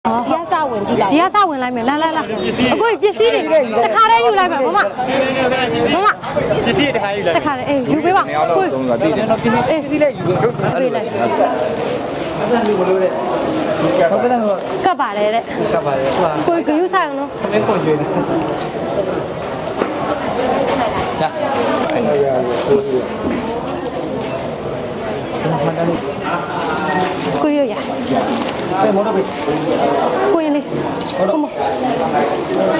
ဒီကစဝင်ကြည့်လိုက်ဒီကစဝင်လိုက်မယ်လာအခုပစ္စည်းတွေတခါတည်းယူလိုက်မယ်မမပစ္စည်းတခါယူလိုက်တခါတည်းအေးယူပေးပါကိုသုံးဆိုတာတည်တယ်နော်ပစ္စည်းလေးယူပေးလိုက်အဲ့ဒါလေးမလို့တဲ့ဟုတ်ကဲ့ကပ်ပါတယ်တဲ့ကပ်ပါတယ်ကိုဂယူဆိုင်အောင်နော်မင်းခွန်ကျွေးနေဒါအဲ့ဒါရကိုရရအဲ့မော်တော်ပြီကိုရင်လေးဟုတ်မ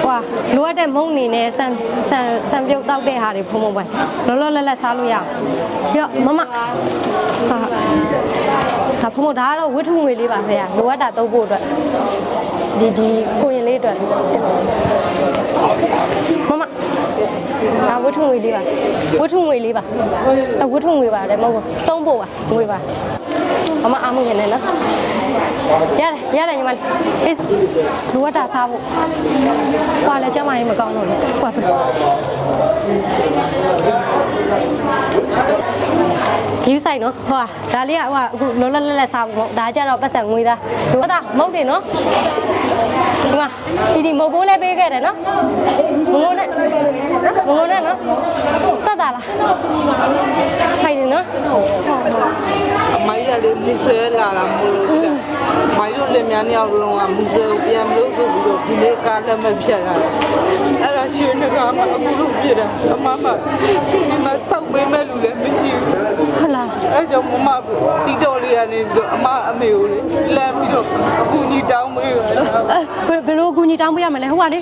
ဟွာလိုအပ်တဲ့မုံနေနဲ့ဆန်ပြုတ်တောက်တဲ့ဟာတွေဖုံးပဲလောလောလက်စားလို့ရအောင်ရော့မမဟာဒါဖုံးဒါကတော့ဝိထုငွေလေးပါဖေရလိုအပ်တာသုံးဖို့အတွက်ဒီကိုရင်လေးအတွက်မမဒါဝိထုငွေလေးပါဝိထုငွေလေးပါဝိထုငွေပါတယ်မဟုတ်ဘူးသုံးဖို့ပါငွေပါမမအားမငယ်နဲ့နော်ရတယ်ညီမလေးအေးလိုအပ်တာစားဖို့ကွာလည်းကျမကြီးမကောင်းတော့လေကွာဒီဆိုင်နော်ဟိုဒါလေးကဟိုအခုလောလောလက်စားဖို့ဒါကြတော့ပတ်စံငွေသားလိုအပ်တာမဟုတ်တယ်နော်ဒီမုတ်ဘိုးလည်းပေးခဲ့တယ်နော်မငုံနဲ့နော်တတ်တာလားခိုင်တယ်နော်အမိုင်းရလေးမူဆဲလာတာမလို့မိုင်းတို့လည်းများနေအောင်လုံးကမူဆဲကိုပြန်မလို့ဆိုပြီးတော့ဒီနေ့ကားလက်မဖြတ်ရတယ်အဲ့ဒါရှင်ကမှအခုလို့ပြတယ်အမဒီမှာစောက်ပေးမဲ့လူလည်းမရှိဘူးဟုတ်လားအဲ့ကြောင့်မမတီတော်လေးကနေပြီးတော့အမေကိုလမ်းပြီးတော့အကူကြီးတောင်းပေးရတယ်ဘယ်လိုအကူကြီးတောင်းပေးရမလဲဟိုကလေ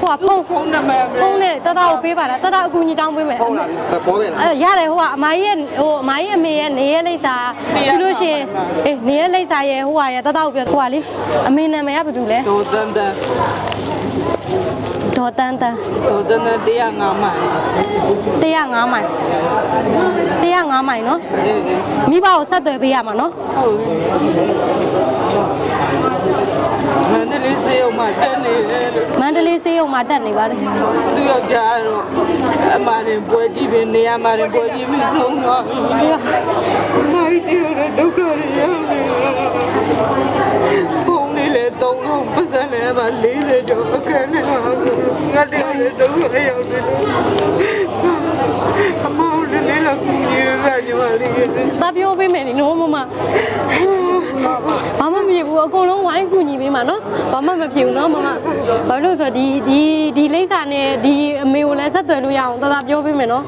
ဟိုကဖုန်းနံပါတ်ဖုန်းနဲ့တတကိုပေးပါလားတတအကူကြီးတောင်းပေးမယ်ဟုတ်လားပေါ်ပဲလားရတယ်ဟိုကအမကြီးရဲ့အမကြီးအမေရဲ့နေရလိမ့်စာပြီးလို့ရှိရင်အေးနေရလိမ့်စာရဲ့ဟိုကရတတကိုပြောဟိုကလေအမေနာမည်ကဘာတူလဲဒေါ်တန်း105မိုင်105မိုင်နော်မိဘကိုဆက်သွယ်ပေးရမှာနော်ဟုတ်မန္တလေးစေးုံမှာတက်နေတယ်မန္တလေးစေးုံမှာတက်နေပါတယ်သူယောက်ျားတော့အမရင်ပွဲကြည့်ပြီးနေရမှာရင်ပွဲကြည့်ပြီးဆုံးသွားပြီမိုက်တီရဒုက္ခရရောက်နေဘုံလေးလေ3လုံးပတ်စံနဲ့မှာ40ကျော်အခက်နဲ့မှာငါတည်းလေဒုက္ခရရောက်နေအမောင်လေးလာကူညီရကြပါလိမ့်မယ်တပြောပေးမယ်နော်မမဘာမှမဖြစ်ဘူးအကုန်လုံးဝိုင်းကူညီပေးမှာနော်ဘာမှမဖြစ်ဘူးနော်မမဘာလို့ဆိုတော့ဒီလိမ့်စာနဲ့ဒီအမေကိုလည်းဆက်သွယ်လို့ရအောင်တပြောပေးမယ်နော်